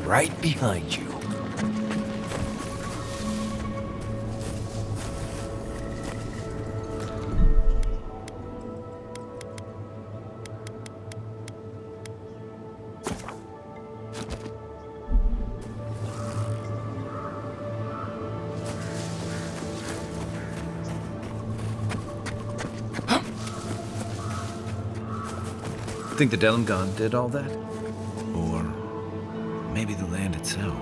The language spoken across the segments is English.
right behind you. Think the Delimgon did all that? Or maybe the land itself?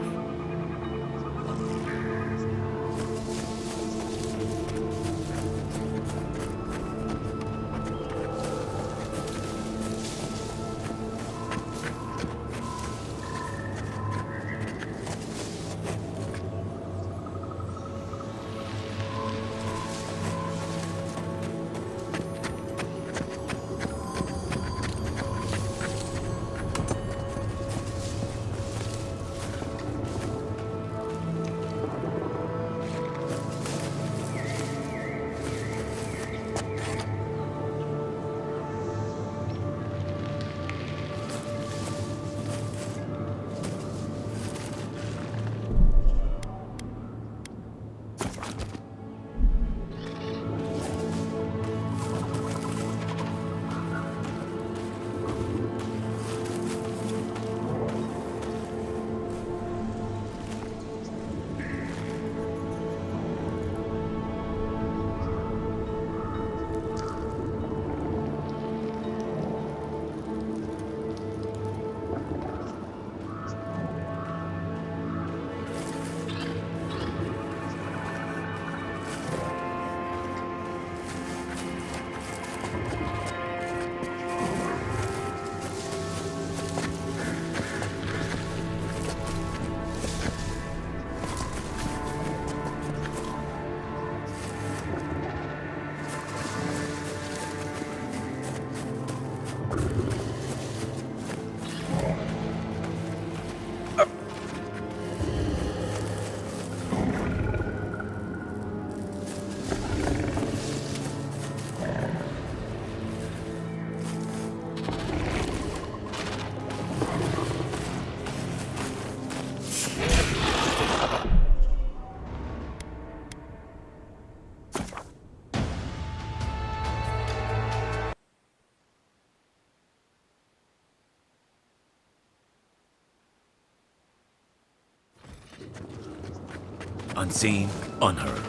Unseen, unheard.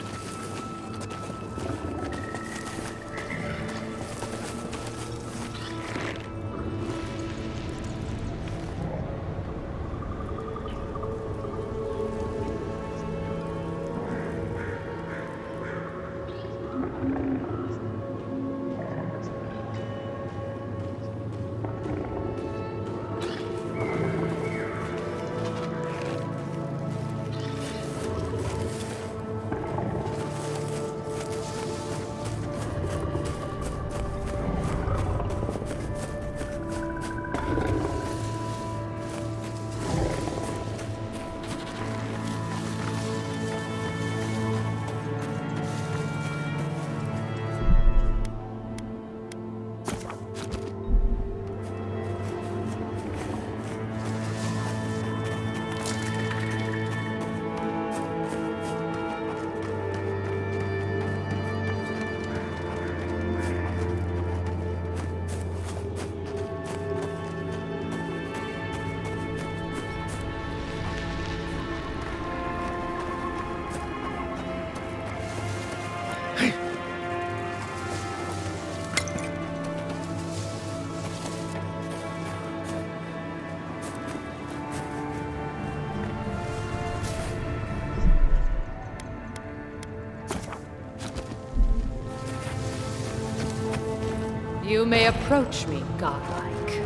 You may approach me, godlike.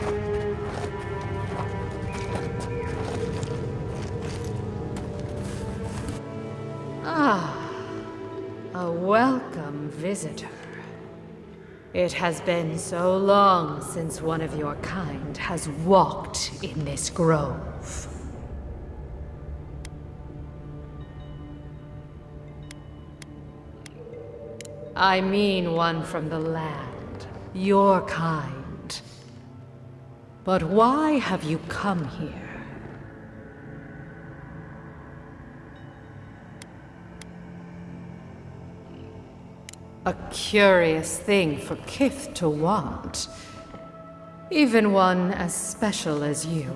Ah, a welcome visitor. It has been so long since one of your kind has walked in this grove. I mean one from the land, your kind. But why have you come here? A curious thing for Kith to want. Even one as special as you.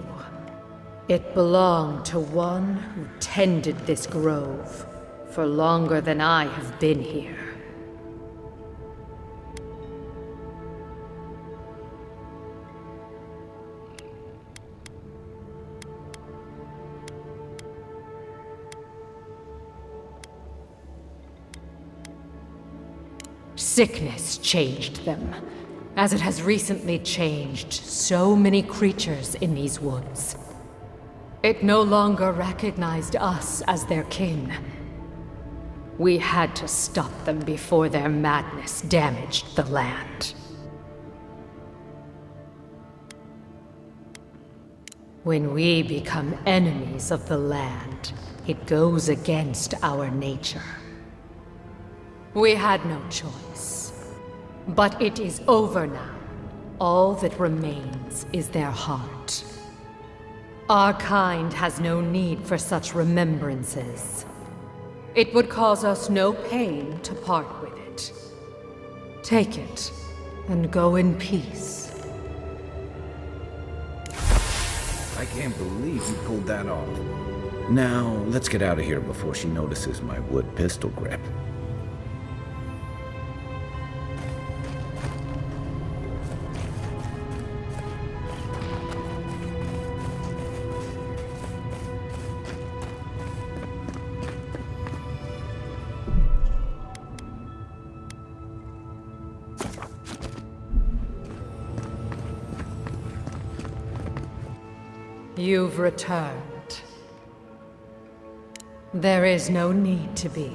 It belonged to one who tended this grove for longer than I have been here. Sickness changed them, as it has recently changed so many creatures in these woods. It no longer recognized us as their kin. We had to stop them before their madness damaged the land. When we become enemies of the land, it goes against our nature. We had no choice. But it is over now. All that remains is their heart. Our kind has no need for such remembrances. It would cause us no pain to part with it. Take it, and go in peace. I can't believe you pulled that off. Now, let's get out of here before she notices my wood pistol grip. You've returned. There is no need to be.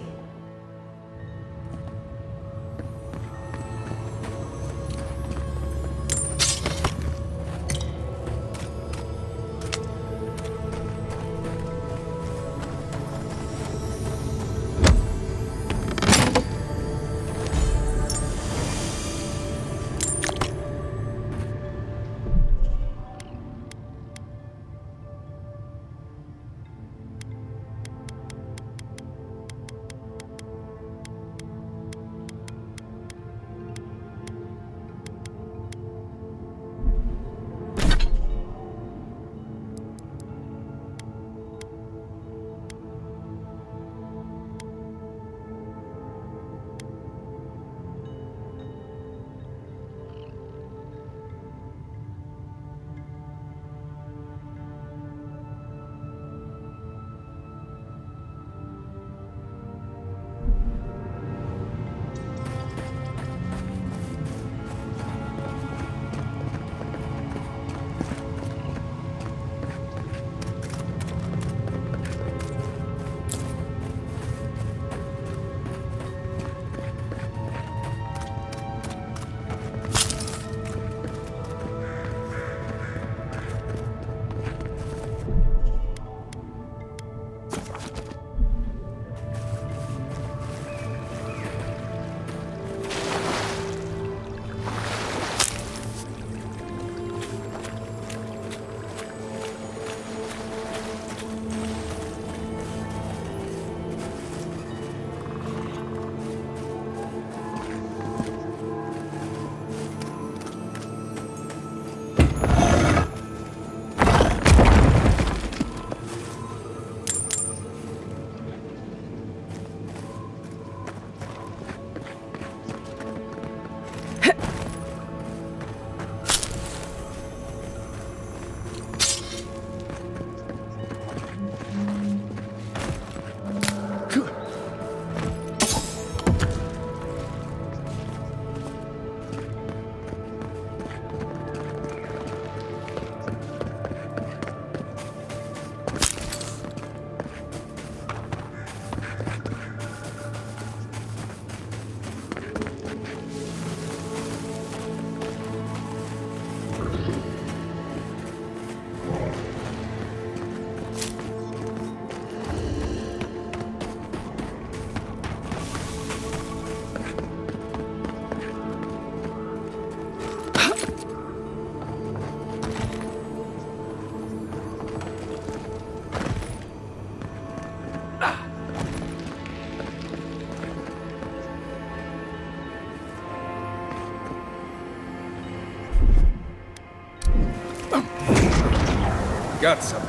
Got something.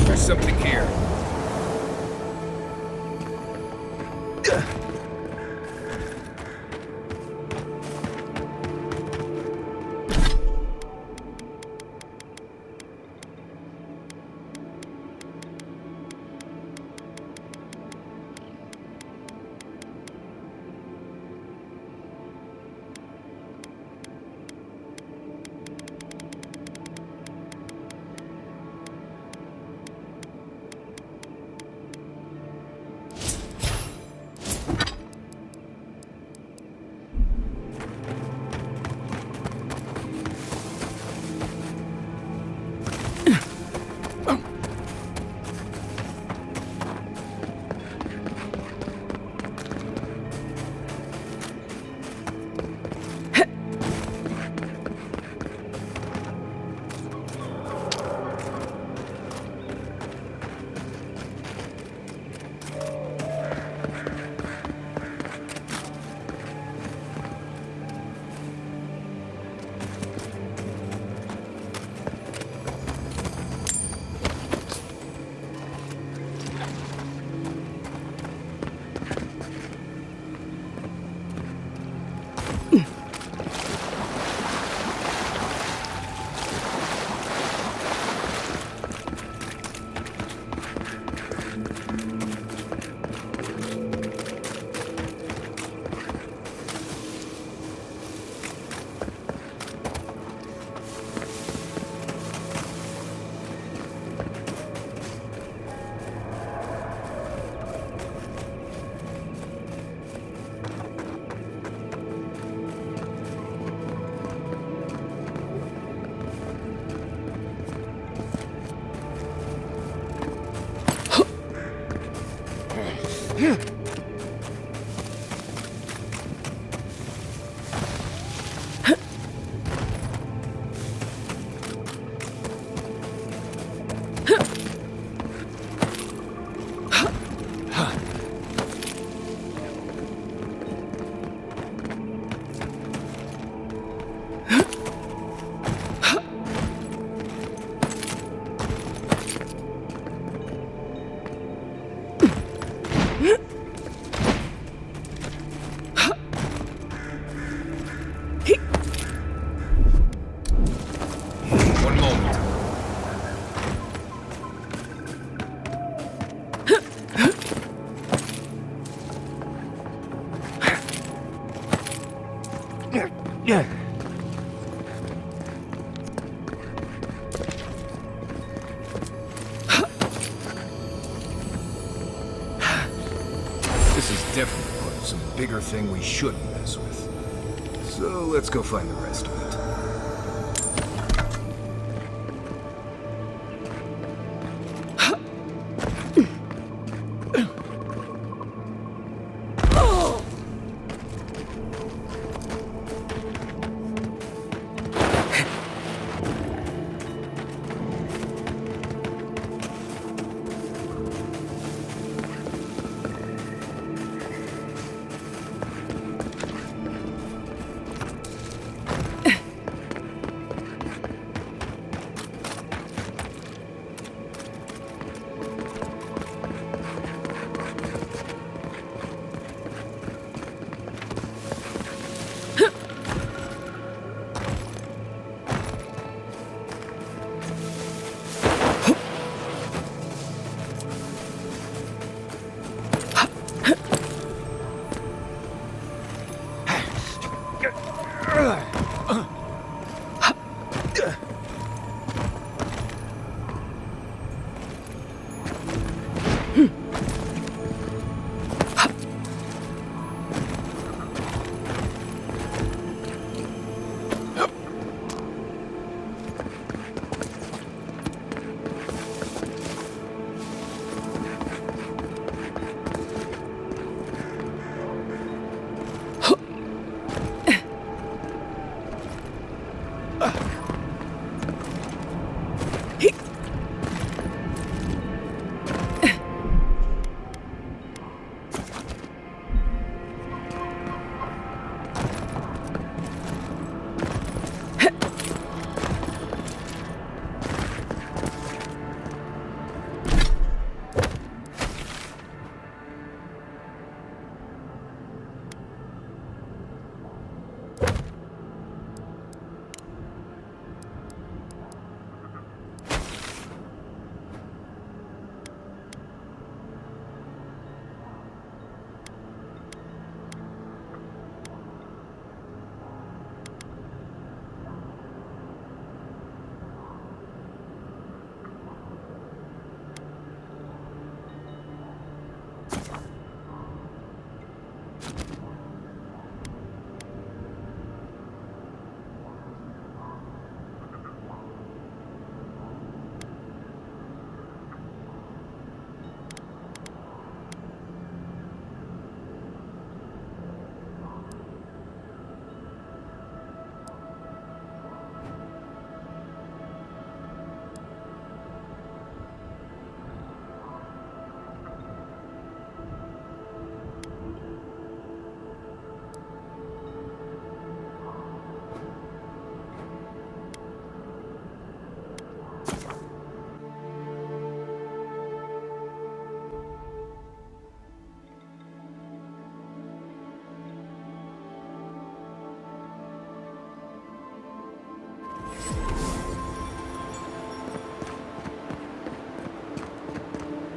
There's something here. One moment. This is definitely part of some bigger thing we shouldn't mess with. So let's go find the rest of it.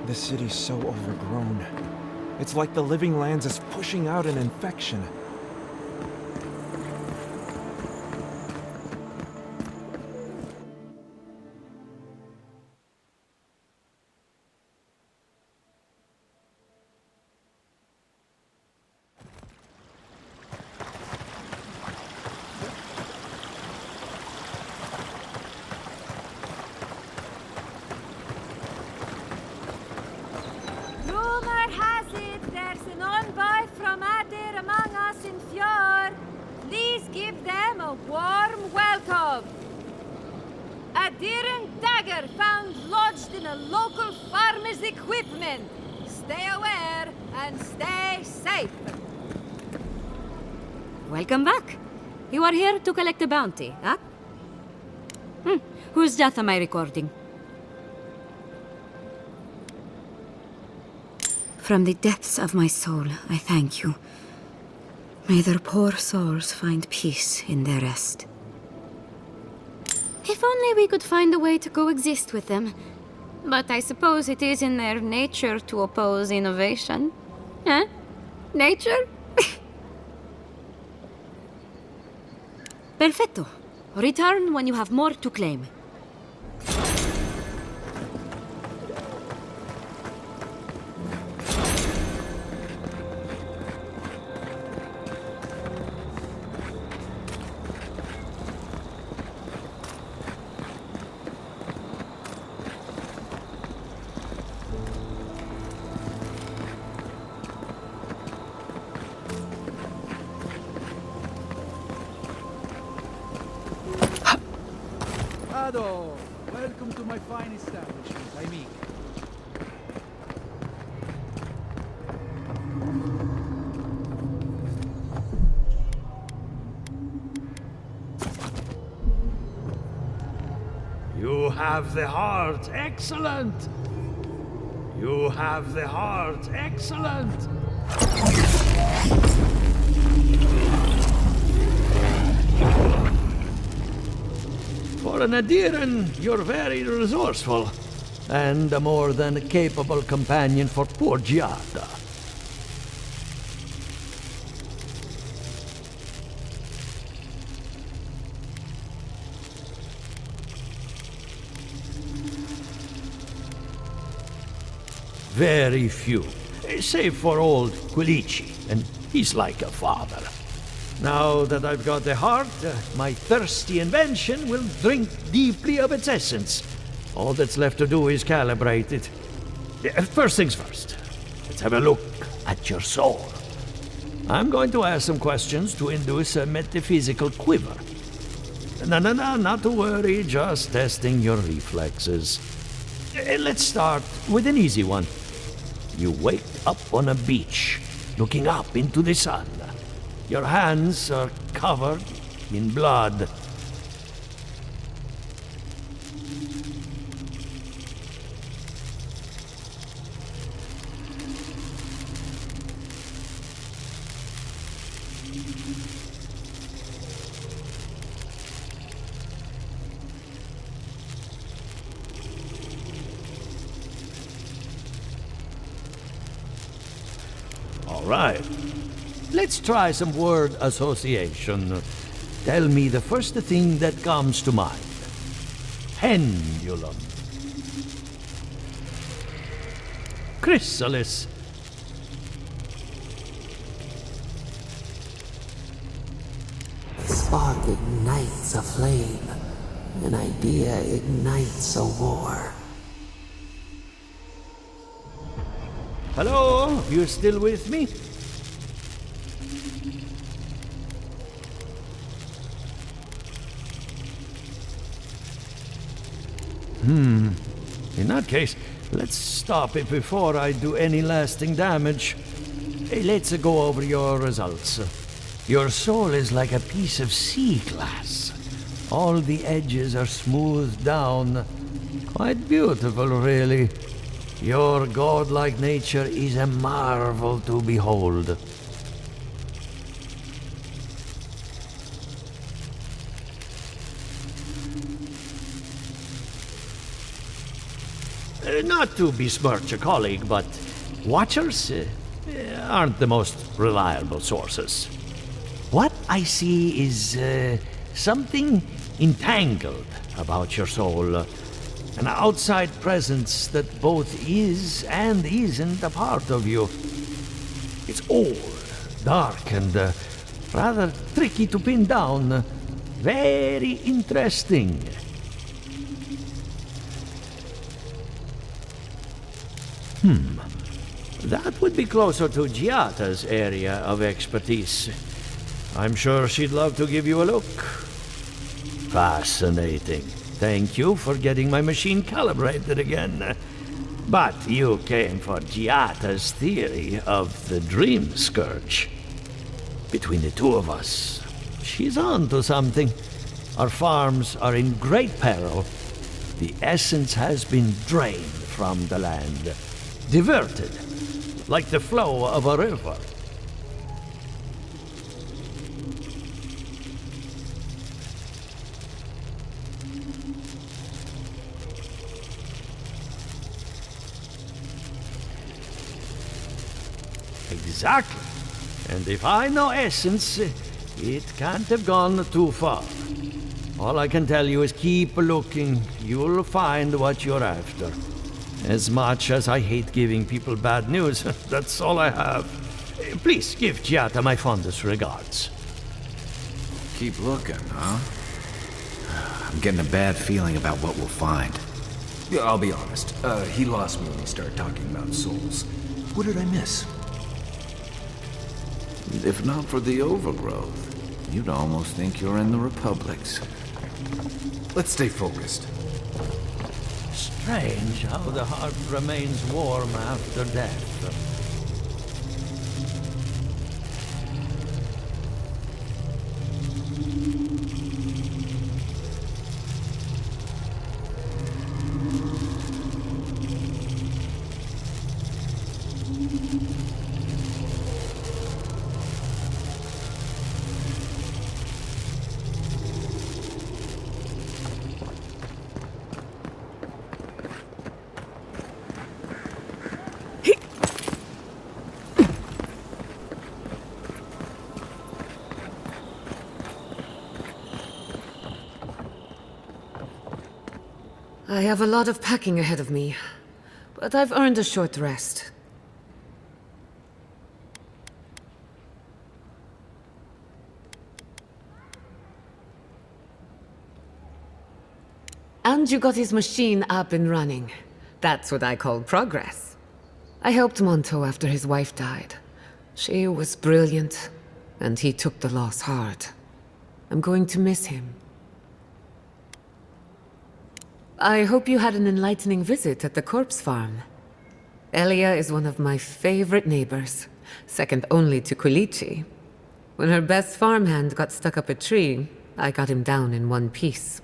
This city's so overgrown. It's like the Living Lands is pushing out an infection. Rumor has it there's an envoy from Adir among us in Fjord. Please give them a warm welcome. A Diran dagger found lodged in a local farmer's equipment. Stay aware and stay safe. Welcome back. You are here to collect a bounty, huh? Whose death am I recording? From the depths of my soul, I thank you. May their poor souls find peace in their rest. If only we could find a way to coexist with them. But I suppose it is in their nature to oppose innovation. Huh? Nature? Perfetto. Return when you have more to claim. Ado, welcome to my fine establishment, I mean. You have the heart, excellent! You have the heart, excellent! For an Adiran, you're very resourceful, and a more than capable companion for poor Giada. Very few, save for old Quilici, and he's like a father. Now that I've got the heart, my thirsty invention will drink deeply of its essence. All that's left to do is calibrate it. First things first, let's have a look at your soul. I'm going to ask some questions to induce a metaphysical quiver. No, not to worry, just testing your reflexes. Let's start with an easy one. You wake up on a beach, looking up into the sun. Your hands are covered in blood. All right. Let's try some word association. Tell me the first thing that comes to mind. Pendulum. Chrysalis. A spark ignites a flame. An idea ignites a war. Hello? You still with me? In that case, let's stop it before I do any lasting damage. Hey, let's go over your results. Your soul is like a piece of sea glass. All the edges are smoothed down. Quite beautiful, really. Your godlike nature is a marvel to behold. Not to besmirch a colleague, but watchers aren't the most reliable sources. What I see is something entangled about your soul. An outside presence that both is and isn't a part of you. It's old, dark, and rather tricky to pin down. Very interesting. That would be closer to Giata's area of expertise. I'm sure she'd love to give you a look. Fascinating. Thank you for getting my machine calibrated again. But you came for Giata's theory of the Dream Scourge. Between the two of us, she's on to something. Our farms are in great peril. The essence has been drained from the land. Diverted, like the flow of a river. Exactly. And if I know essence, it can't have gone too far. All I can tell you is keep looking. You'll find what you're after. As much as I hate giving people bad news, that's all I have. Please give Giata my fondest regards. Keep looking, huh? I'm getting a bad feeling about what we'll find. Yeah, I'll be honest. He lost me when he started talking about souls. What did I miss? If not for the overgrowth, you'd almost think you're in the Republics. Let's stay focused. Strange how the heart remains warm after death. I have a lot of packing ahead of me, but I've earned a short rest. And you got his machine up and running. That's what I call progress. I helped Monto after his wife died. She was brilliant, and he took the loss hard. I'm going to miss him. I hope you had an enlightening visit at the corpse farm. Elia is one of my favorite neighbors, second only to Quilici. When her best farmhand got stuck up a tree, I got him down in one piece.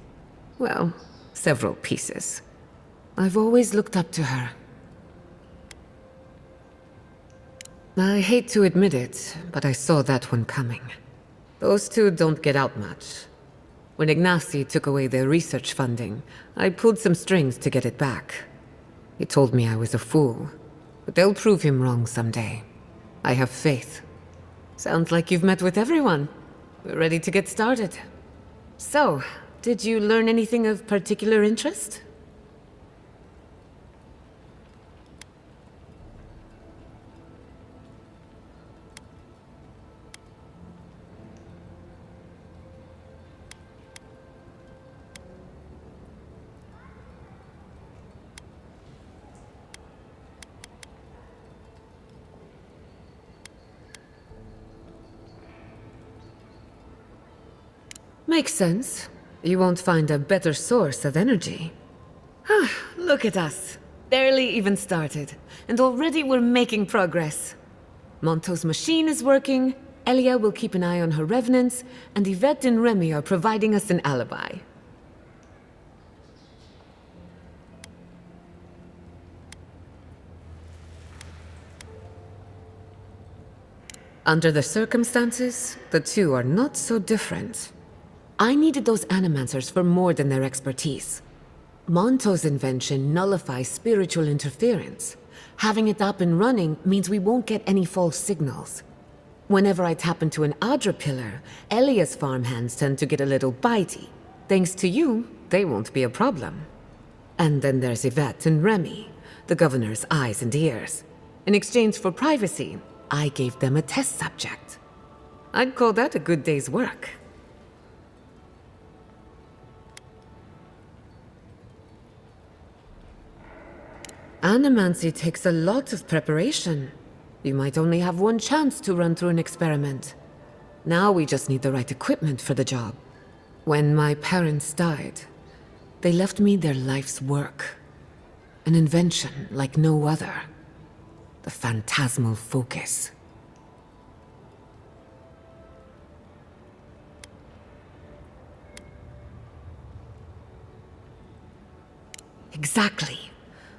Well, several pieces. I've always looked up to her. I hate to admit it, but I saw that one coming. Those two don't get out much. When Ignacy took away their research funding, I pulled some strings to get it back. He told me I was a fool, but they'll prove him wrong someday. I have faith. Sounds like you've met with everyone. We're ready to get started. So, did you learn anything of particular interest? Makes sense. You won't find a better source of energy. Look at us. Barely even started, and already we're making progress. Monto's machine is working, Elia will keep an eye on her revenants, and Yvette and Remy are providing us an alibi. Under the circumstances, the two are not so different. I needed those animancers for more than their expertise. Monto's invention nullifies spiritual interference. Having it up and running means we won't get any false signals. Whenever I tap into an Adra pillar, Elia's farmhands tend to get a little bitey. Thanks to you, they won't be a problem. And then there's Yvette and Remy, the governor's eyes and ears. In exchange for privacy, I gave them a test subject. I'd call that a good day's work. Animancy takes a lot of preparation. You might only have one chance to run through an experiment. Now we just need the right equipment for the job. When my parents died, they left me their life's work. An invention like no other. The phantasmal focus. Exactly.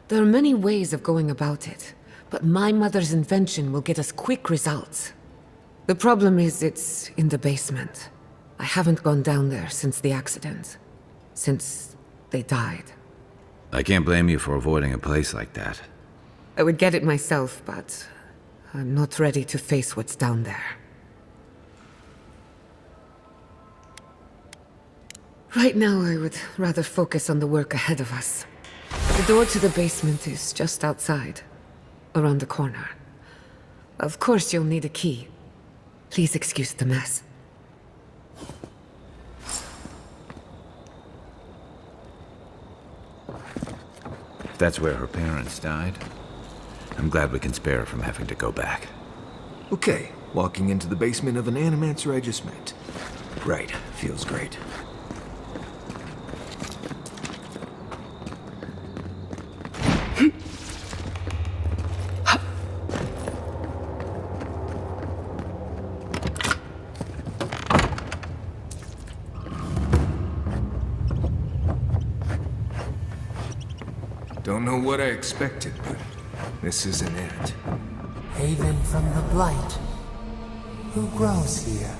There are many ways of going about it, but my mother's invention will get us quick results. The problem is it's in the basement. I haven't gone down there since the accident. Since they died. I can't blame you for avoiding a place like that. I would get it myself, but I'm not ready to face what's down there. Right now, I would rather focus on the work ahead of us. The door to the basement is just outside, around the corner. Of course you'll need a key. Please excuse the mess. If that's where her parents died, I'm glad we can spare her from having to go back. Okay, walking into the basement of an animancer I just met. Right, feels great. Don't know what I expected, but this isn't it. Haven from the Blight. Who grows here?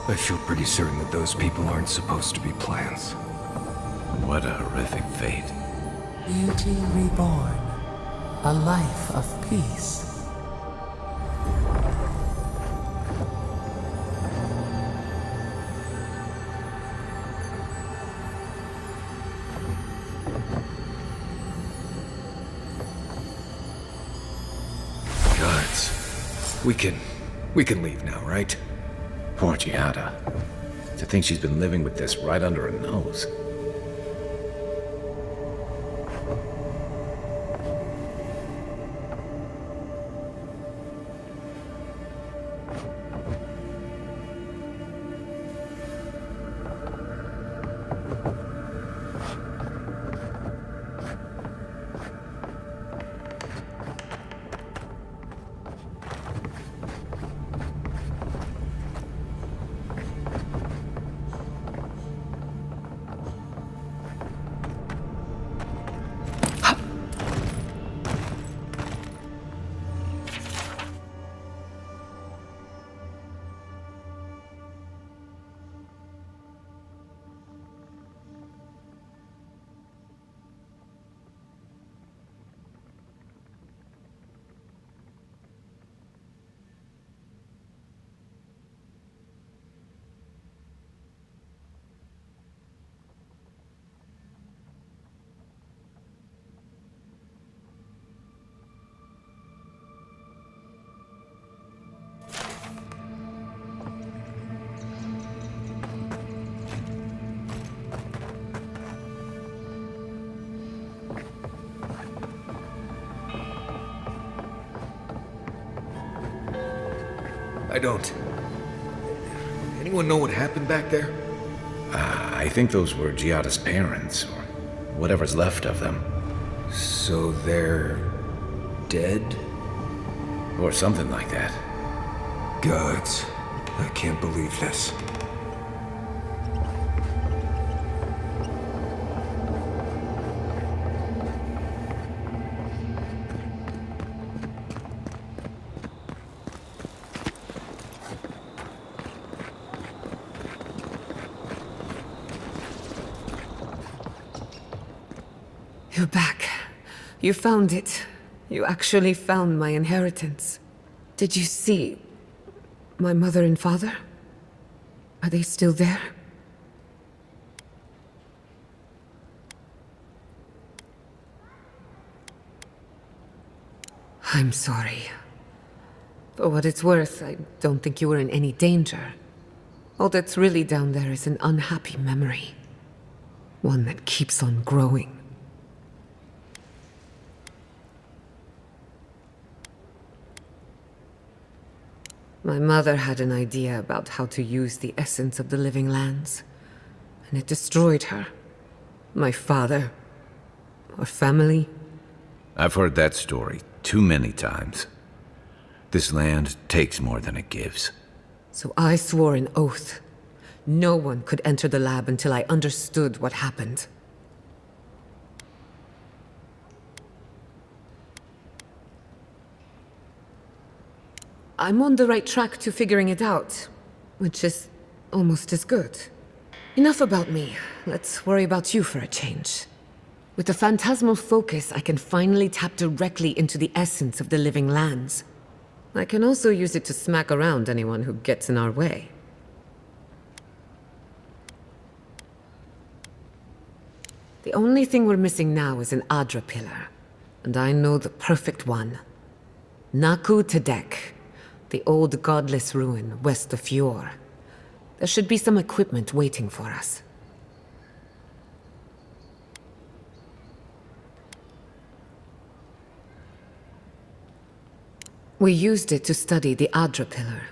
I feel pretty certain that those people aren't supposed to be plants. What a horrific fate. Beauty reborn. A life of peace. Guards. We can leave now, right? Poor Giada. To think she's been living with this right under her nose. I don't. Anyone know what happened back there? I think those were Giada's parents, or whatever's left of them. So they're dead? Or something like that. Gods, I can't believe this. You're back. You found it. You actually found my inheritance. Did you see my mother and father? Are they still there? I'm sorry. For what it's worth, I don't think you were in any danger. All that's really down there is an unhappy memory. One that keeps on growing. My mother had an idea about how to use the essence of the living lands, and it destroyed her. My father, our family. I've heard that story too many times. This land takes more than it gives. So I swore an oath. No one could enter the lab until I understood what happened. I'm on the right track to figuring it out, which is almost as good. Enough about me. Let's worry about you for a change. With the phantasmal focus, I can finally tap directly into the essence of the living lands. I can also use it to smack around anyone who gets in our way. The only thing we're missing now is an Adra pillar, and I know the perfect one. Naku Tedek, the old godless ruin west of Fjord. There should be some equipment waiting for us. We used it to study the Adra pillar.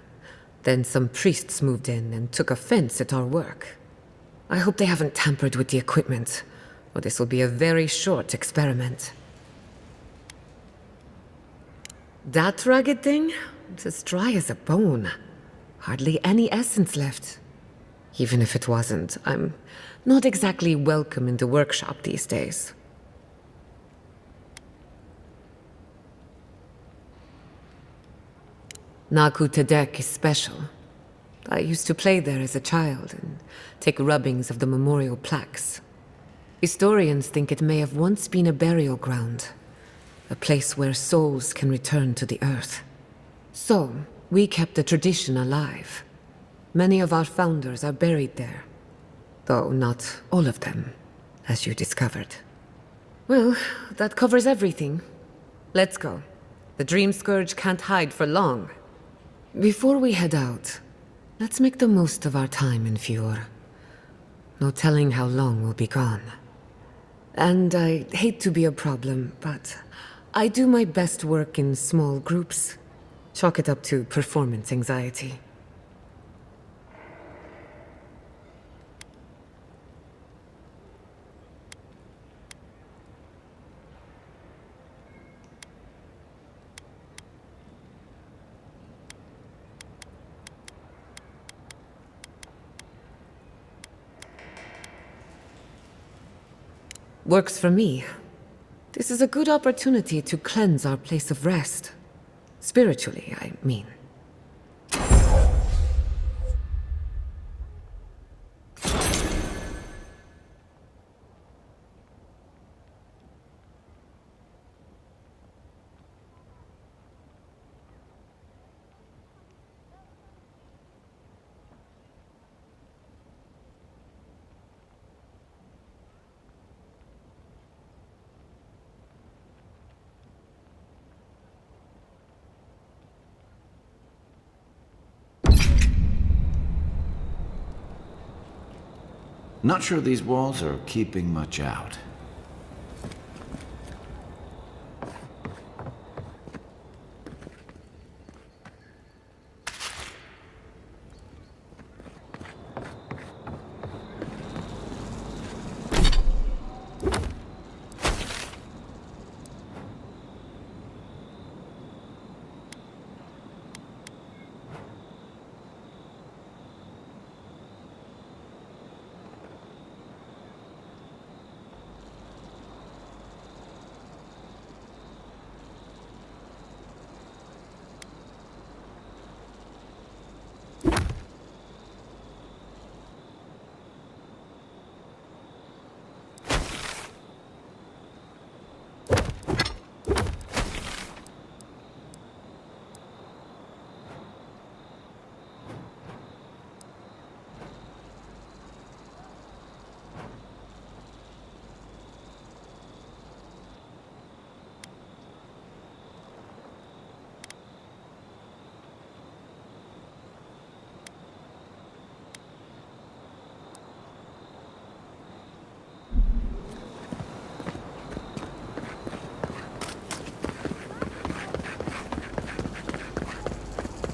Then some priests moved in and took offense at our work. I hope they haven't tampered with the equipment, or this will be a very short experiment. That ragged thing? It's as dry as a bone. Hardly any essence left. Even if it wasn't, I'm not exactly welcome in the workshop these days. Naku Tedek is special. I used to play there as a child and take rubbings of the memorial plaques. Historians think it may have once been a burial ground, a place where souls can return to the earth. So, we kept the tradition alive. Many of our founders are buried there, though not all of them, as you discovered. Well, that covers everything. Let's go. The Dream Scourge can't hide for long. Before we head out, let's make the most of our time in Fjord. No telling how long we'll be gone. And I hate to be a problem, but I do my best work in small groups. Chalk it up to performance anxiety. Works for me. This is a good opportunity to cleanse our place of rest. Spiritually, I mean. Not sure these walls are keeping much out.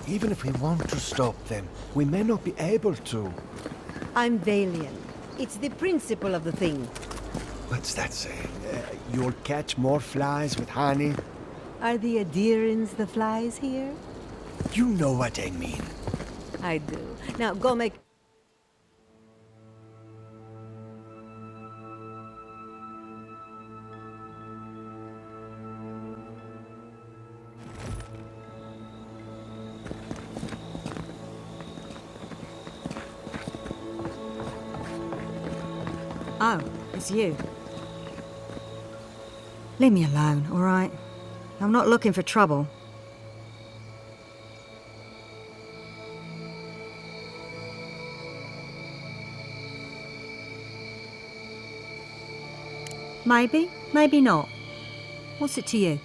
Even if we want to stop them, we may not be able to. I'm Valiant. It's the principle of the thing. What's that saying? You'll catch more flies with honey? Are the adherents the flies here? You know what I mean. I do. Now go make... Oh, it's you. Leave me alone, all right? I'm not looking for trouble. Maybe, maybe not. What's it to you?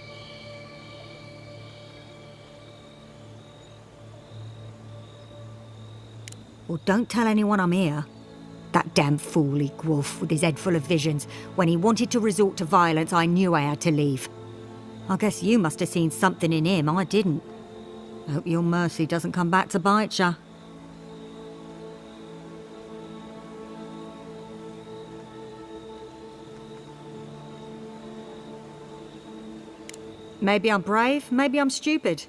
Well, don't tell anyone I'm here. That damn fool Wolf with his head full of visions. When he wanted to resort to violence, I knew I had to leave. I guess you must have seen something in him I didn't. I hope your mercy doesn't come back to bite ya. Maybe I'm brave, maybe I'm stupid.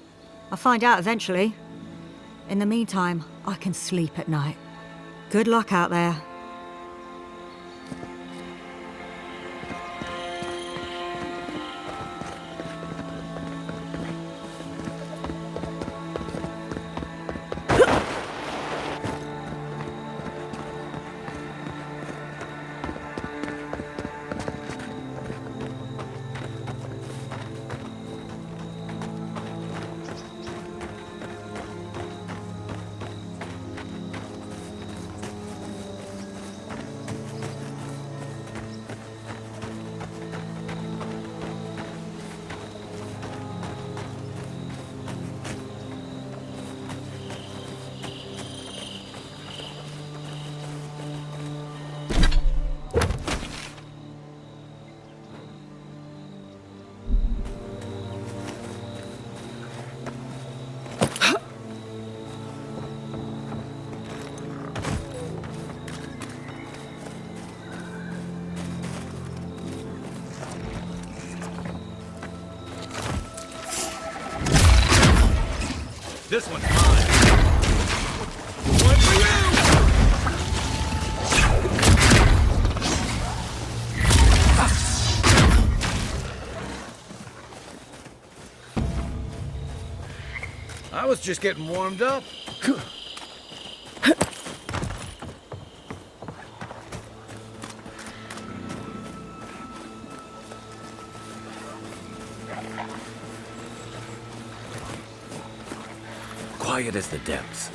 I'll find out eventually. In the meantime, I can sleep at night. Good luck out there. This one's mine. One for you! I was just getting warmed up. Quiet as the depths.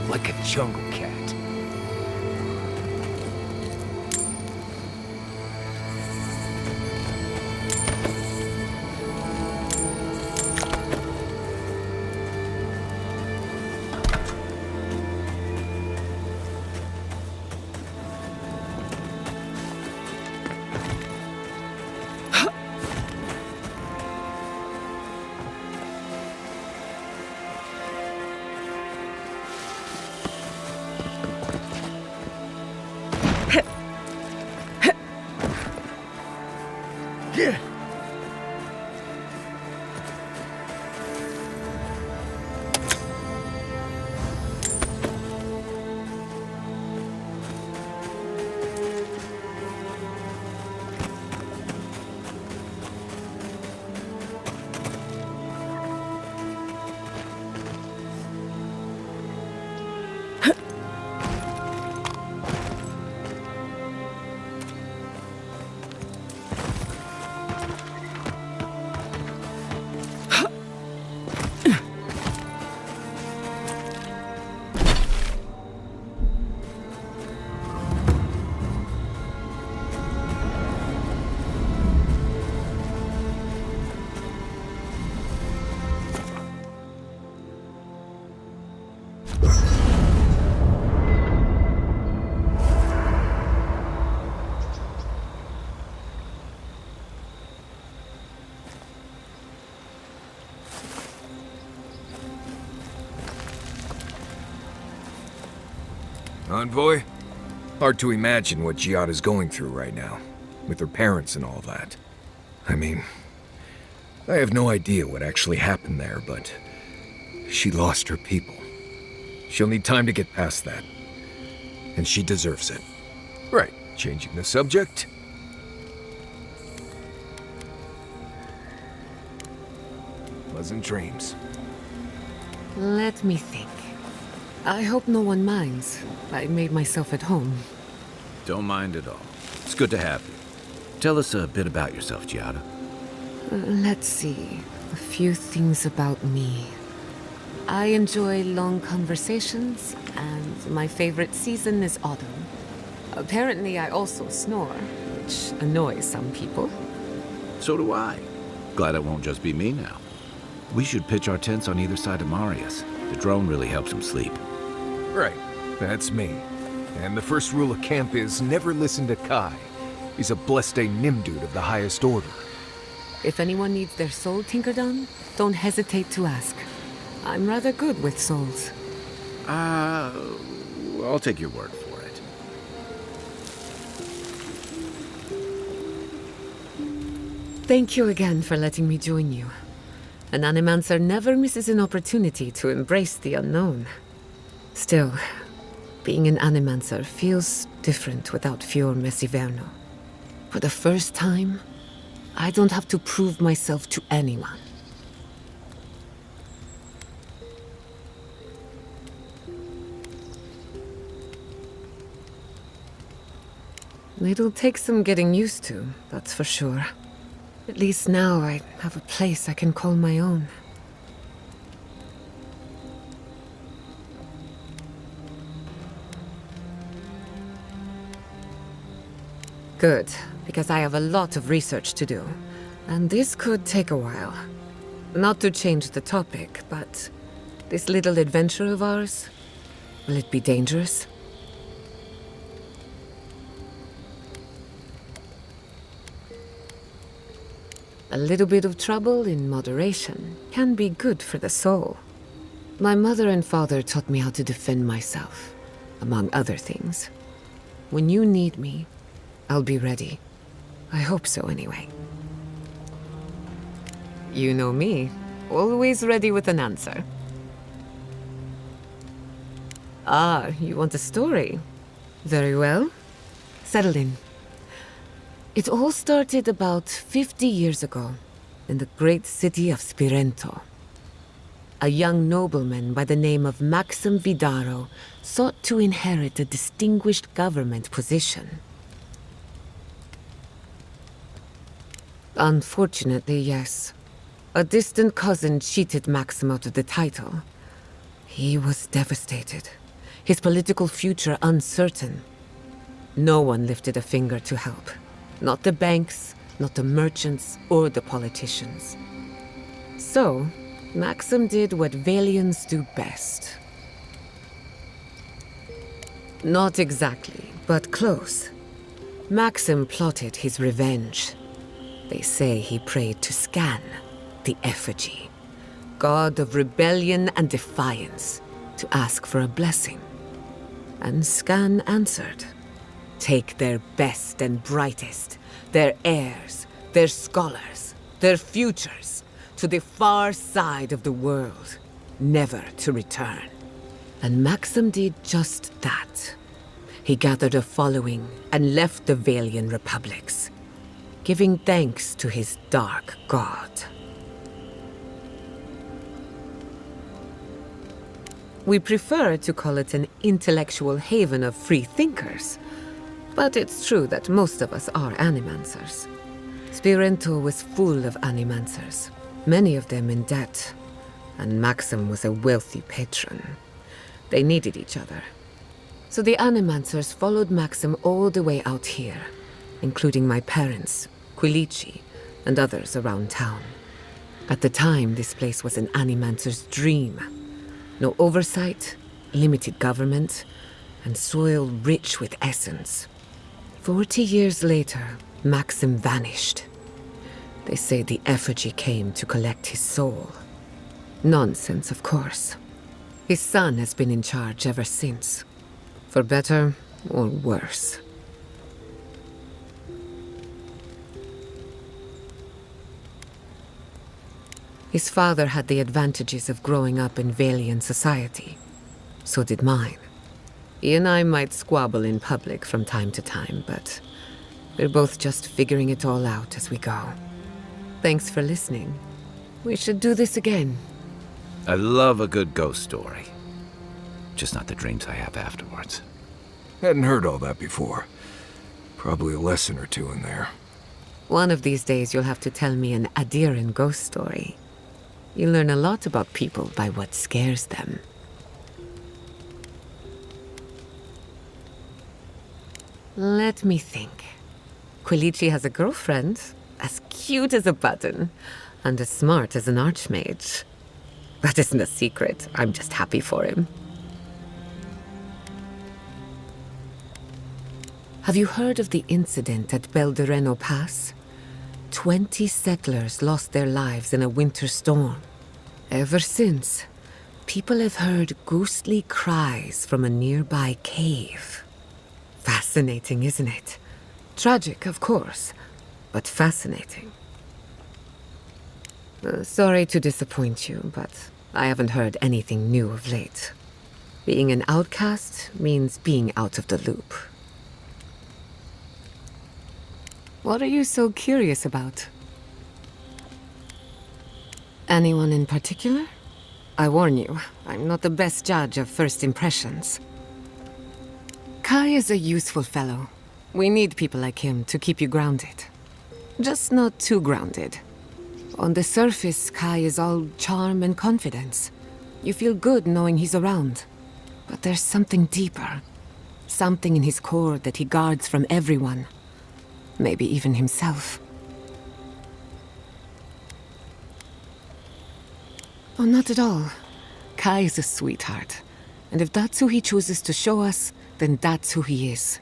Like a jungle cat. Envoy? Hard to imagine what Giada's going through right now, with her parents and all that. I mean, I have no idea what actually happened there, but she lost her people. She'll need time to get past that. And she deserves it. Right, changing the subject. Pleasant dreams. Let me think. I hope no one minds. I made myself at home. Don't mind at all. It's good to have you. Tell us a bit about yourself, Giada. Let's see. A few things about me. I enjoy long conversations, and my favorite season is autumn. Apparently, I also snore, which annoys some people. So do I. Glad it won't just be me now. We should pitch our tents on either side of Marius. The drone really helps him sleep. Right, that's me. And the first rule of camp is never listen to Kai. He's a blessed Nimdude of the highest order. If anyone needs their soul tinkered on, don't hesitate to ask. I'm rather good with souls. I'll take your word for it. Thank you again for letting me join you. An animancer never misses an opportunity to embrace the unknown. Still, being an animancer feels different without Fior Messiverno. For the first time, I don't have to prove myself to anyone. It'll take some getting used to, that's for sure. At least now I have a place I can call my own. Good, because I have a lot of research to do, and this could take a while. Not to change the topic, but this little adventure of ours, will it be dangerous? A little bit of trouble in moderation can be good for the soul. My mother and father taught me how to defend myself, among other things. When you need me, I'll be ready. I hope so, anyway. You know me, always ready with an answer. Ah, you want a story? Very well. Settle in. It all started about 50 years ago, in the great city of Spirento. A young nobleman by the name of Maxim Vidaro sought to inherit a distinguished government position. Unfortunately, yes. A distant cousin cheated Maxim out of the title. He was devastated, his political future uncertain. No one lifted a finger to help. Not the banks, not the merchants, or the politicians. So, Maxim did what Valians do best. Not exactly, but close. Maxim plotted his revenge. They say he prayed to Scan, the effigy, god of rebellion and defiance, to ask for a blessing. And Scan answered. Take their best and brightest, their heirs, their scholars, their futures, to the far side of the world, never to return. And Maxim did just that. He gathered a following and left the Valian republics, giving thanks to his dark god. We prefer to call it an intellectual haven of free thinkers, but it's true that most of us are animancers. Spirento was full of animancers, many of them in debt, and Maxim was a wealthy patron. They needed each other. So the animancers followed Maxim all the way out here, including my parents, Quilici, and others around town. At the time, this place was an animancer's dream. No oversight, limited government, and soil rich with essence. 40 years later, Maxim vanished. They say the effigy came to collect his soul. Nonsense, of course. His son has been in charge ever since. For better or worse. His father had the advantages of growing up in Valian society. So did mine. He and I might squabble in public from time to time, but we're both just figuring it all out as we go. Thanks for listening. We should do this again. I love a good ghost story. Just not the dreams I have afterwards. Hadn't heard all that before. Probably a lesson or two in there. One of these days you'll have to tell me an Adiran ghost story. You learn a lot about people by what scares them. Let me think. Quilici has a girlfriend, as cute as a button, and as smart as an archmage. That isn't a secret. I'm just happy for him. Have you heard of the incident at Beldereno Pass? 20 settlers lost their lives in a winter storm. Ever since, people have heard ghostly cries from a nearby cave. Fascinating, isn't it? Tragic, of course, but fascinating. Sorry to disappoint you, but I haven't heard anything new of late. Being an outcast means being out of the loop. What are you so curious about? Anyone in particular? I warn you, I'm not the best judge of first impressions. Kai is a useful fellow. We need people like him to keep you grounded. Just not too grounded. On the surface, Kai is all charm and confidence. You feel good knowing he's around. But there's something deeper. Something in his core that he guards from everyone. maybe even himself. Oh, not at all. Kai is a sweetheart. And if that's who he chooses to show us, then that's who he is.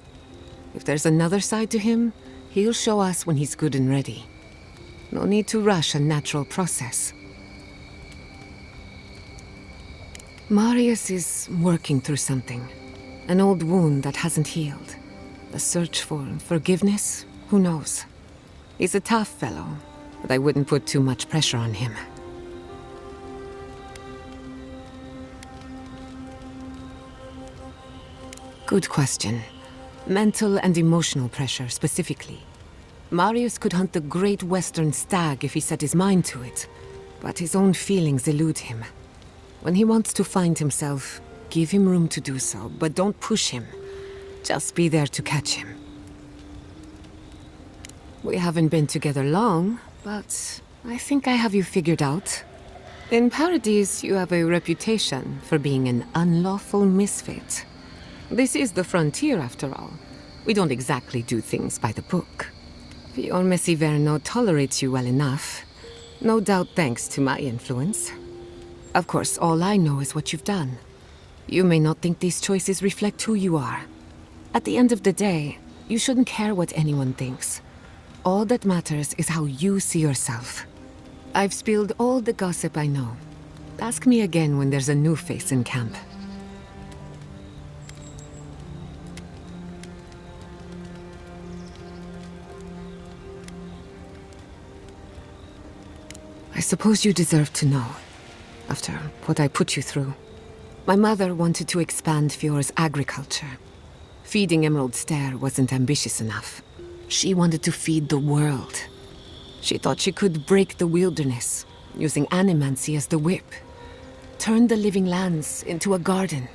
If there's another side to him, he'll show us when he's good and ready. No need to rush a natural process. Marius is working through something. An old wound that hasn't healed. A search for forgiveness? Who knows? He's a tough fellow, but I wouldn't put too much pressure on him. Good question. Mental and emotional pressure, specifically. Marius could hunt the great western stag if he set his mind to it, but his own feelings elude him. When he wants to find himself, give him room to do so, but don't push him. Just be there to catch him. We haven't been together long, but I think I have you figured out. In Paradise, you have a reputation for being an unlawful misfit. This is the frontier, after all. We don't exactly do things by the book. Your Messiverno tolerates you well enough. No doubt thanks to my influence. Of course, all I know is what you've done. You may not think these choices reflect who you are. At the end of the day, you shouldn't care what anyone thinks. All that matters is how you see yourself. I've spilled all the gossip I know. Ask me again when there's a new face in camp. I suppose you deserve to know, after what I put you through. My mother wanted to expand Fjord's agriculture. Feeding Emerald Stair wasn't ambitious enough. She wanted to feed the world. She thought she could break the wilderness, using animancy as the whip. Turn the living lands into a garden.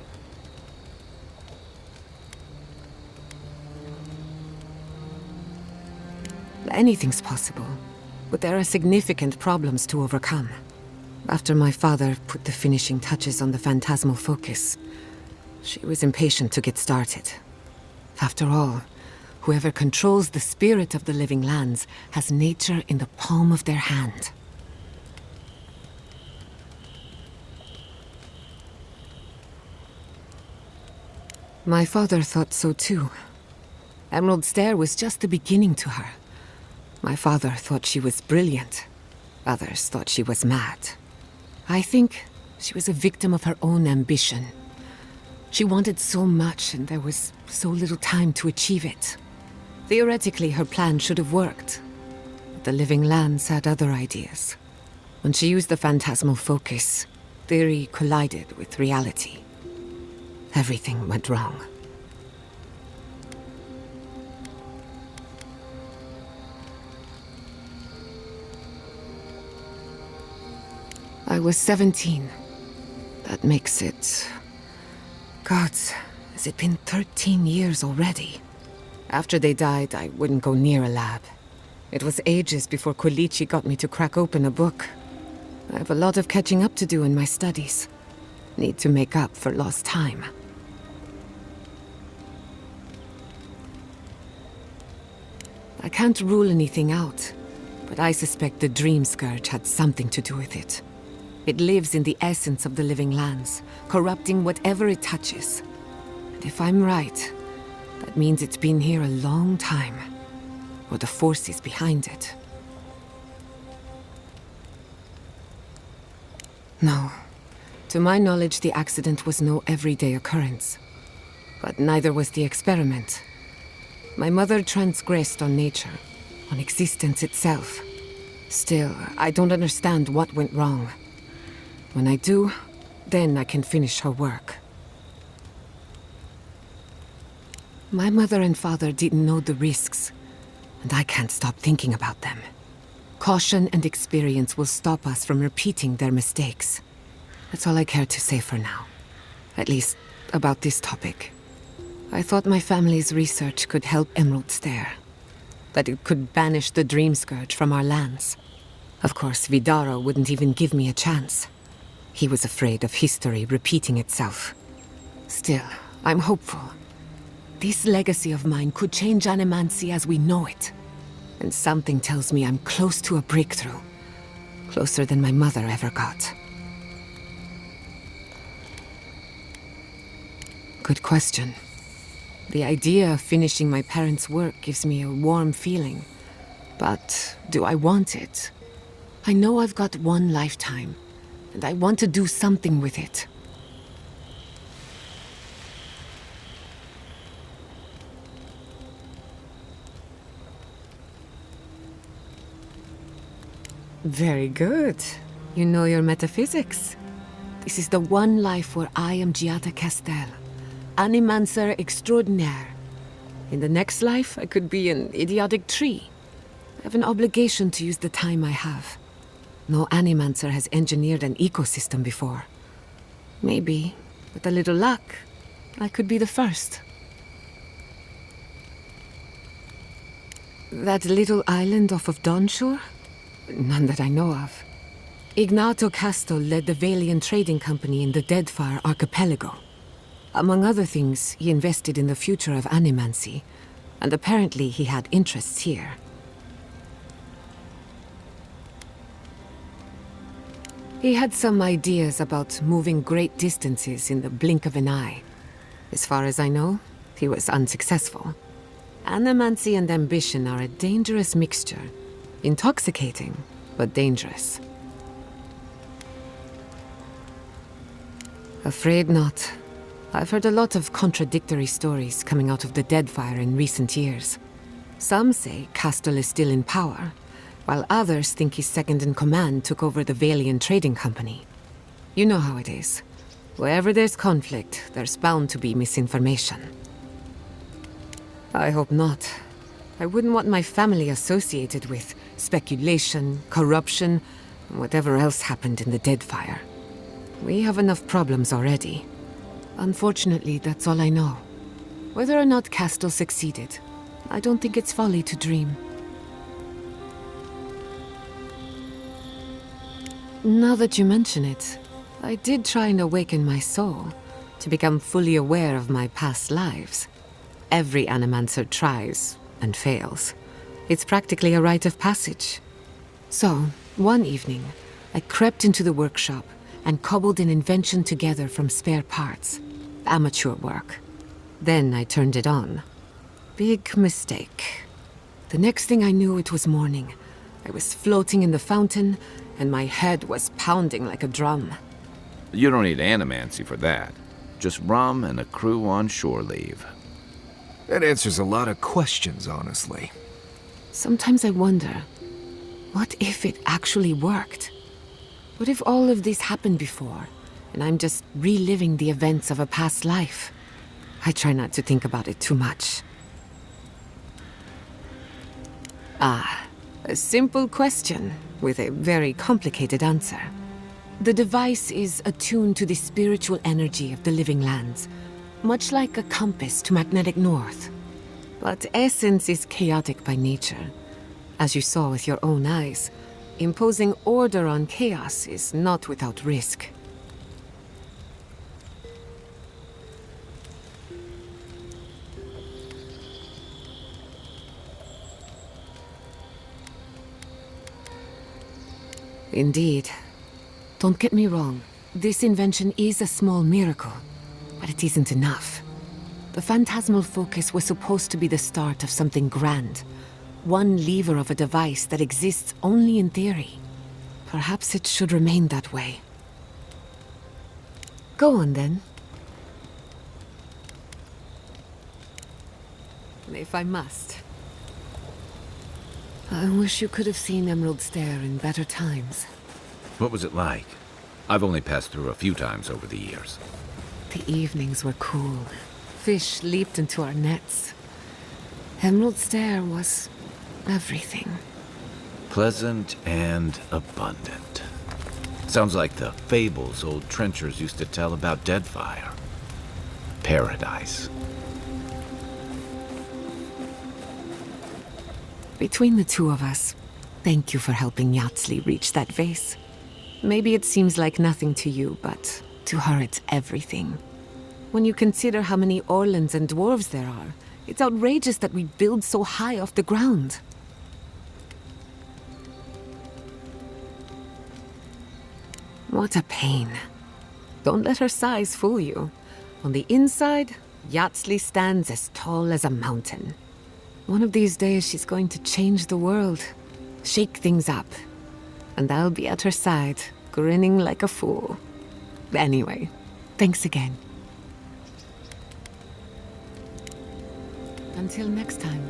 Anything's possible. But there are significant problems to overcome. After my father put the finishing touches on the phantasmal focus, she was impatient to get started. After all, whoever controls the spirit of the living lands has nature in the palm of their hand. My father thought so too. Emerald Stair was just the beginning to her. My father thought she was brilliant. Others thought she was mad. I think she was a victim of her own ambition. She wanted so much, and there was so little time to achieve it. Theoretically, her plan should have worked. But the living lands had other ideas. When she used the phantasmal focus, theory collided with reality. Everything went wrong. I was 17. That makes it... Gods, has it been 13 years already? After they died, I wouldn't go near a lab. It was ages before Quilici got me to crack open a book. I have a lot of catching up to do in my studies. Need to make up for lost time. I can't rule anything out, but I suspect the Dream Scourge had something to do with it. It lives in the essence of the living lands, corrupting whatever it touches. And if I'm right, that means it's been here a long time, or the forces behind it. No. To my knowledge, the accident was no everyday occurrence. But neither was the experiment. My mother transgressed on nature, on existence itself. Still, I don't understand what went wrong. When I do, then I can finish her work. My mother and father didn't know the risks, and I can't stop thinking about them. Caution and experience will stop us from repeating their mistakes. That's all I care to say for now. At least, about this topic. I thought my family's research could help Emerald Stair. That it could banish the Dream Scourge from our lands. Of course, Vidaro wouldn't even give me a chance. He was afraid of history repeating itself. Still, I'm hopeful. This legacy of mine could change Animancy as we know it. and something tells me I'm close to a breakthrough. Closer than my mother ever got. Good question. The idea of finishing my parents' work gives me a warm feeling. But do I want it? I know I've got one lifetime, and I want to do something with it. Very good. You know your metaphysics. This is the one life where I am Giada Castel, Animancer extraordinaire. In the next life, I could be an idiotic tree. I have an obligation to use the time I have. No Animancer has engineered an ecosystem before. Maybe, with a little luck, I could be the first. That little island off of Dawnshore? None that I know of. Ignato Casto led the Valian trading company in the Deadfire archipelago. Among other things, he invested in the future of animancy, and apparently he had interests here. He had some ideas about moving great distances in the blink of an eye. As far as I know, he was unsuccessful. Animancy and ambition are a dangerous mixture. Intoxicating, but dangerous. Afraid not. I've heard a lot of contradictory stories coming out of the Deadfire in recent years. Some say Castle is still in power, while others think his second-in-command took over the Valian trading company. You know how it is. Wherever there's conflict, there's bound to be misinformation. I hope not. I wouldn't want my family associated with speculation, corruption, and whatever else happened in the Deadfire. We have enough problems already. Unfortunately, that's all I know. Whether or not Castle succeeded, I don't think it's folly to dream. Now that you mention it, I did try and awaken my soul, to become fully aware of my past lives. Every Animancer tries, and fails. It's practically a rite of passage. So, one evening, I crept into the workshop and cobbled an invention together from spare parts. Amateur work. Then I turned it on. Big mistake. The next thing I knew, it was morning. I was floating in the fountain, and my head was pounding like a drum. You don't need animancy for that. Just rum and a crew on shore leave. That answers a lot of questions, honestly. Sometimes I wonder, what if it actually worked? What if all of this happened before, and I'm just reliving the events of a past life? I try not to think about it too much. Ah, a simple question with a very complicated answer. The device is attuned to the spiritual energy of the living lands, much like a compass to magnetic north. But essence is chaotic by nature. As you saw with your own eyes, imposing order on chaos is not without risk. Indeed. Don't get me wrong, this invention is a small miracle. But it isn't enough. The phantasmal focus was supposed to be the start of something grand. One lever of a device that exists only in theory. Perhaps it should remain that way. Go on, then. If I must. I wish you could have seen Emerald Stair in better times. What was it like? I've only passed through a few times over the years. The evenings were cool. Fish leaped into our nets. Emerald Stair was everything. Pleasant and abundant. Sounds like the fables old trenchers used to tell about Deadfire. Paradise. Between the two of us, thank you for helping Yatsli reach that vase. Maybe it seems like nothing to you, but to her it's everything. When you consider how many Orlans and dwarves there are, it's outrageous that we build so high off the ground. What a pain. Don't let her size fool you. On the inside, Yatsley stands as tall as a mountain. One of these days, she's going to change the world, shake things up. And I'll be at her side, grinning like a fool. Anyway, thanks again. Until next time.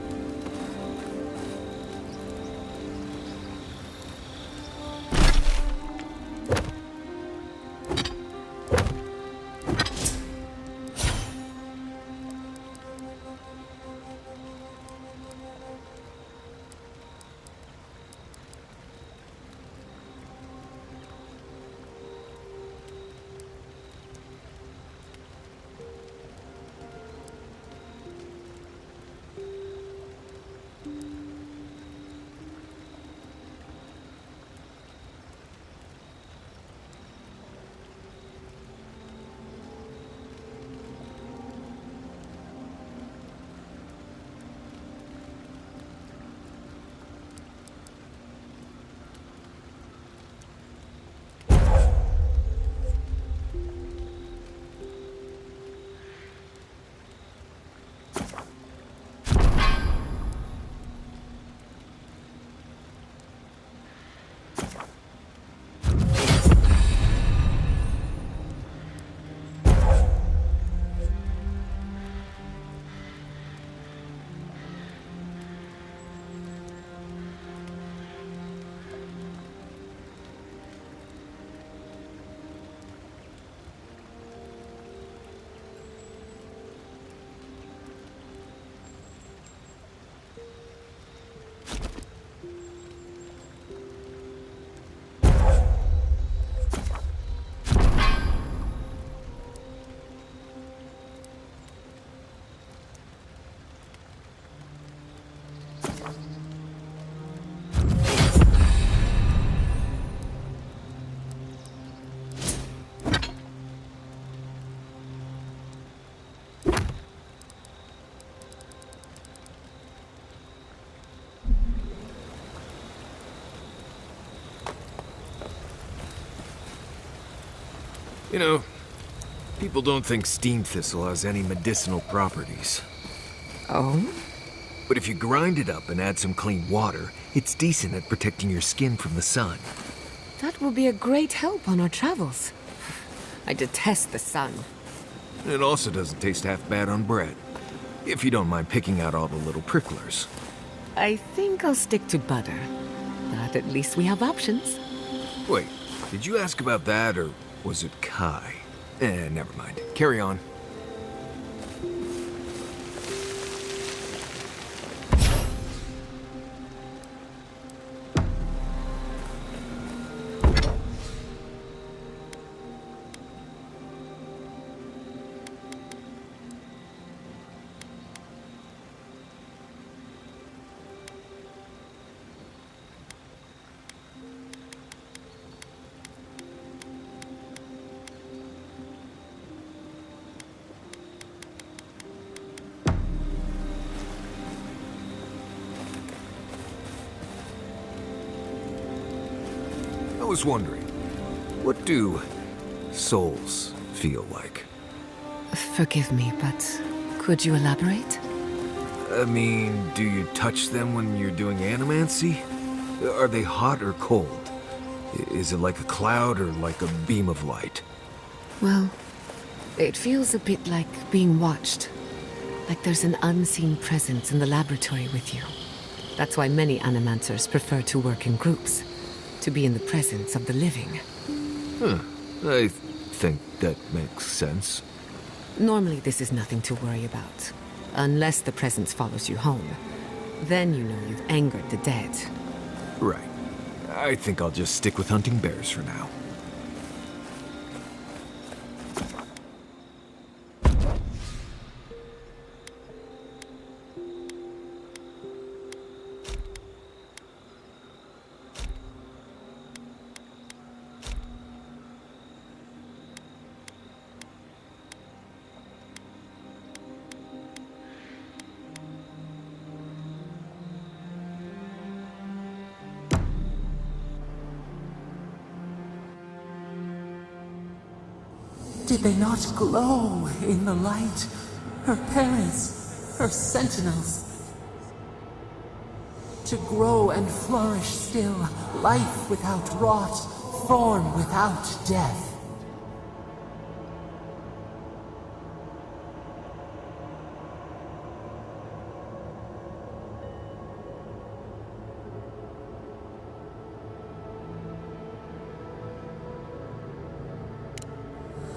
You know, people don't think steam thistle has any medicinal properties. Oh? But if you grind it up and add some clean water, it's decent at protecting your skin from the sun. That will be a great help on our travels. I detest the sun. It also doesn't taste half bad on bread. If you don't mind picking out all the little pricklers. I think I'll stick to butter. But at least we have options. Wait, did you ask about that, or was it Kai? Never mind. Carry on. I was wondering, what do souls feel like? Forgive me, but could you elaborate? I mean, do you touch them when you're doing animancy? Are they hot or cold? Is it like a cloud or like a beam of light? Well, it feels a bit like being watched. Like there's an unseen presence in the laboratory with you. That's why many animancers prefer to work in groups. To be in the presence of the living. Huh. I think that makes sense. Normally this is nothing to worry about. Unless the presence follows you home. Then you know you've angered the dead. Right. I think I'll just stick with hunting bears for now. Did they not glow in the light? Her parents, her sentinels. To grow and flourish still, life without rot, form without death.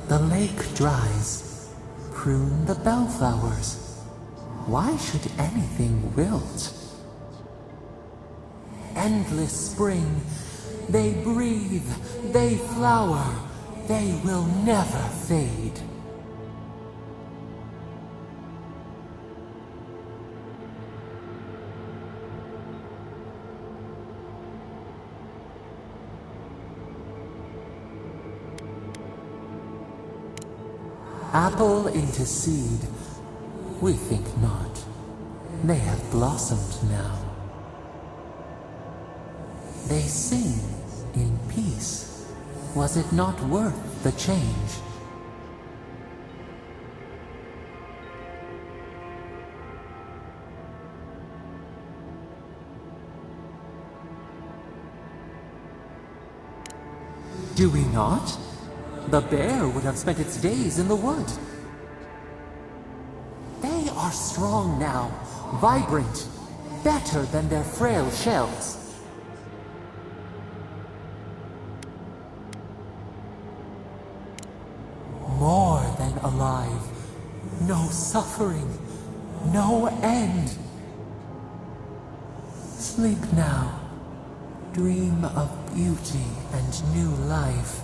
The lake dries. Prune the bellflowers. Why should anything wilt? Endless spring. They breathe. They flower. They will never fade. Apple into seed. We think not. They have blossomed now. They sing in peace. Was it not worth the change? Do we not? The bear would have spent its days in the wood. They are strong now, vibrant, better than their frail shells. More than alive. No suffering, no end. Sleep now. Dream of beauty and new life.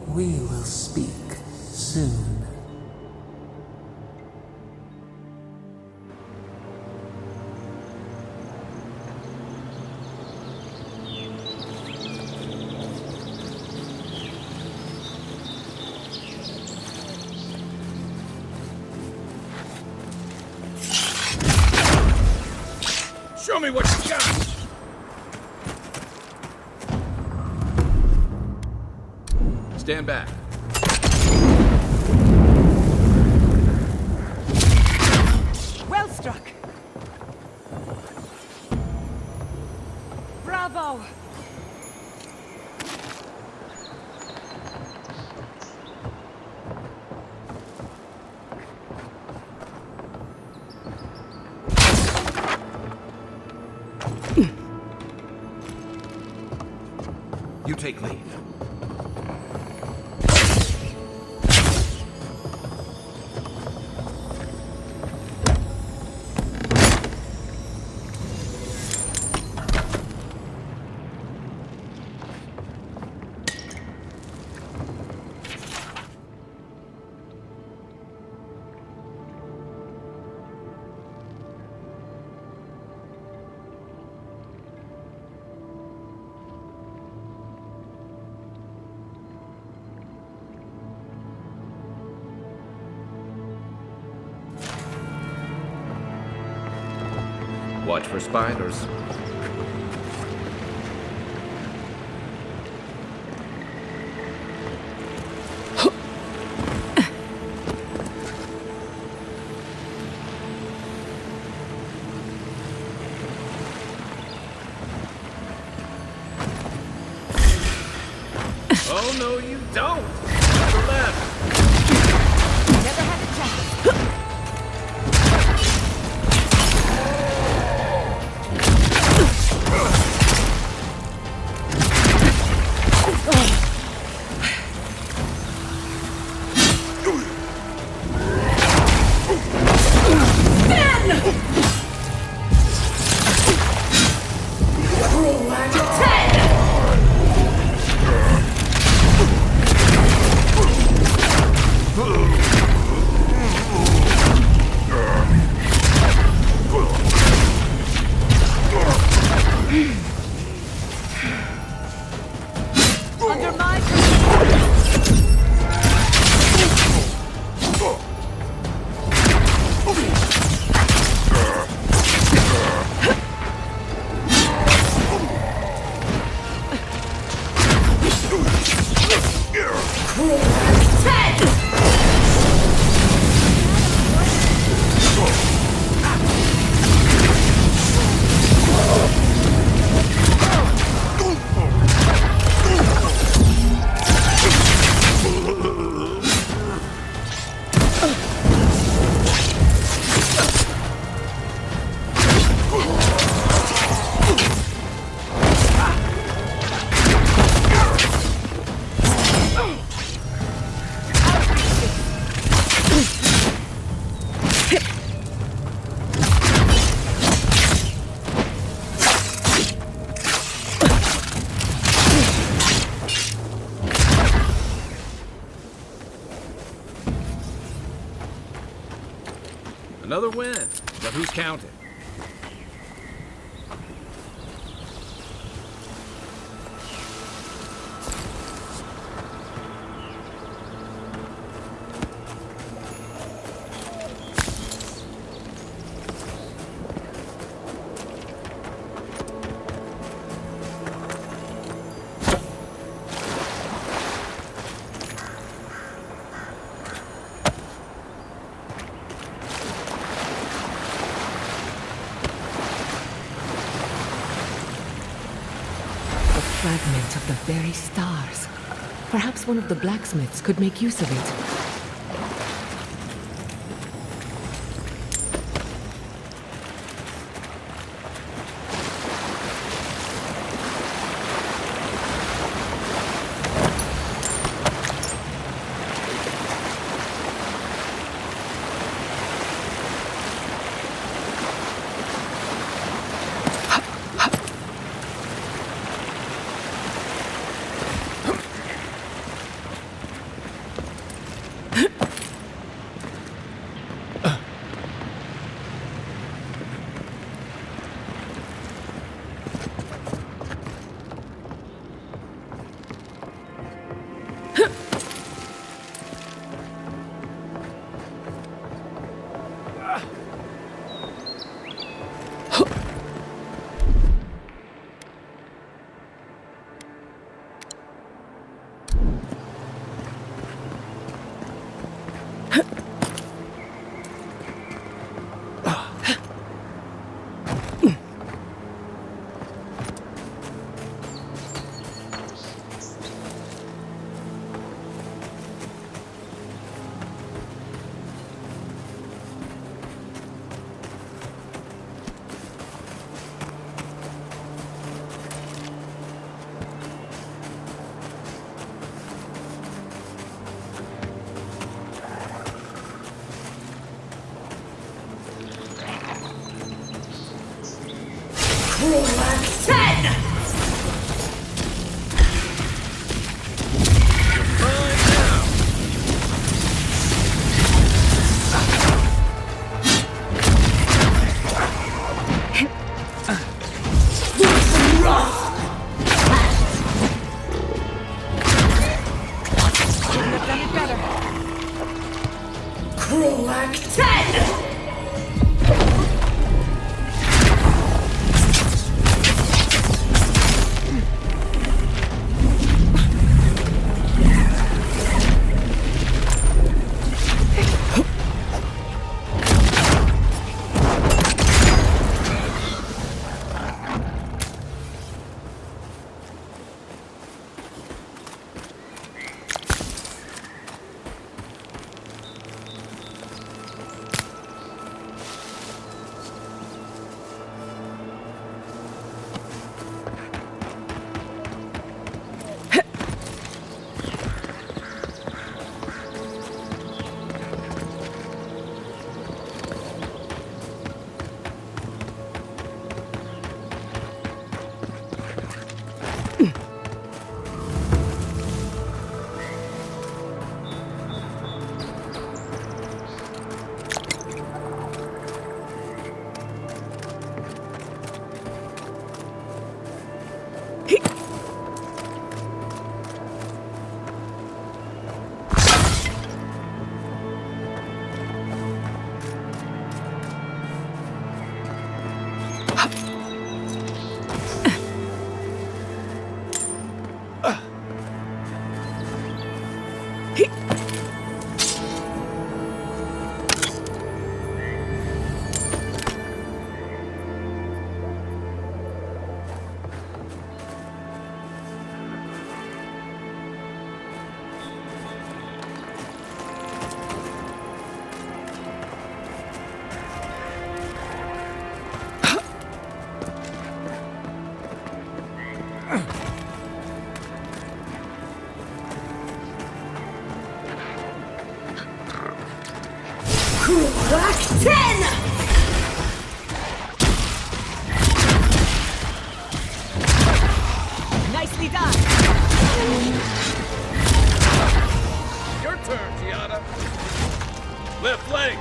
We will speak soon. Show me what you got! Stand back. Well struck. Bravo. You take lead. Watch for spiders. Oh, no, you don't! To the left! Never had a chance. Another win. But who's counting? Fragment of the very stars. Perhaps one of the blacksmiths could make use of it. Nicely done. Your turn, Tiana. Left leg.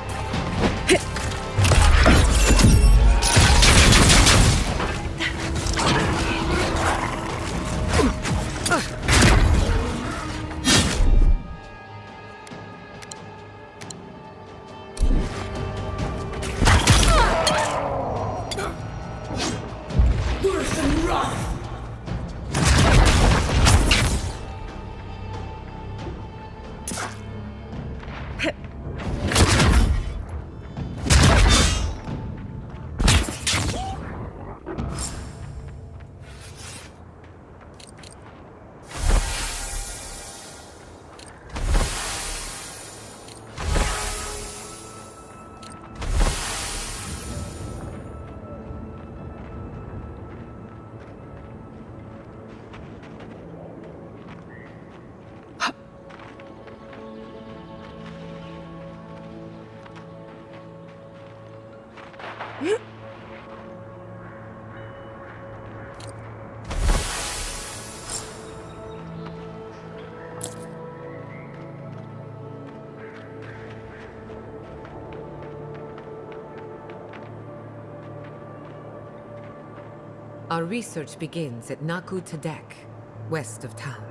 Our research begins at Naku Tadek, west of town.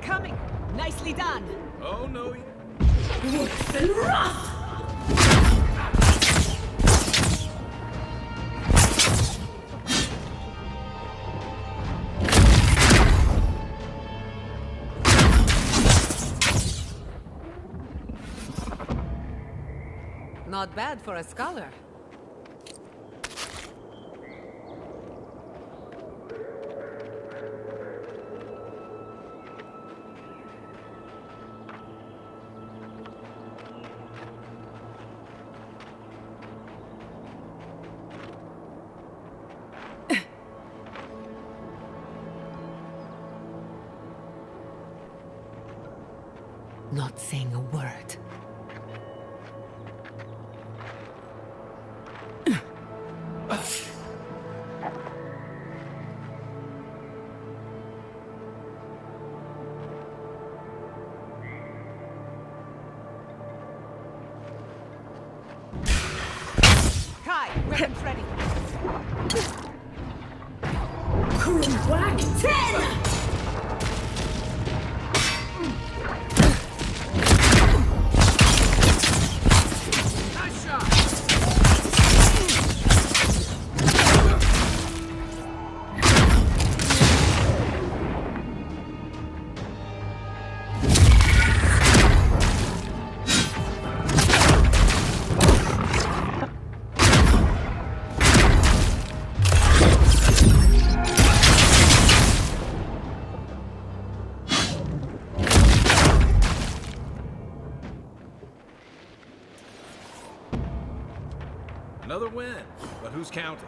coming! Nicely done! Oh, no. Not bad for a scholar. Not saying a word. Kai, weapons ready! Whack 10! Another win, but who's counting?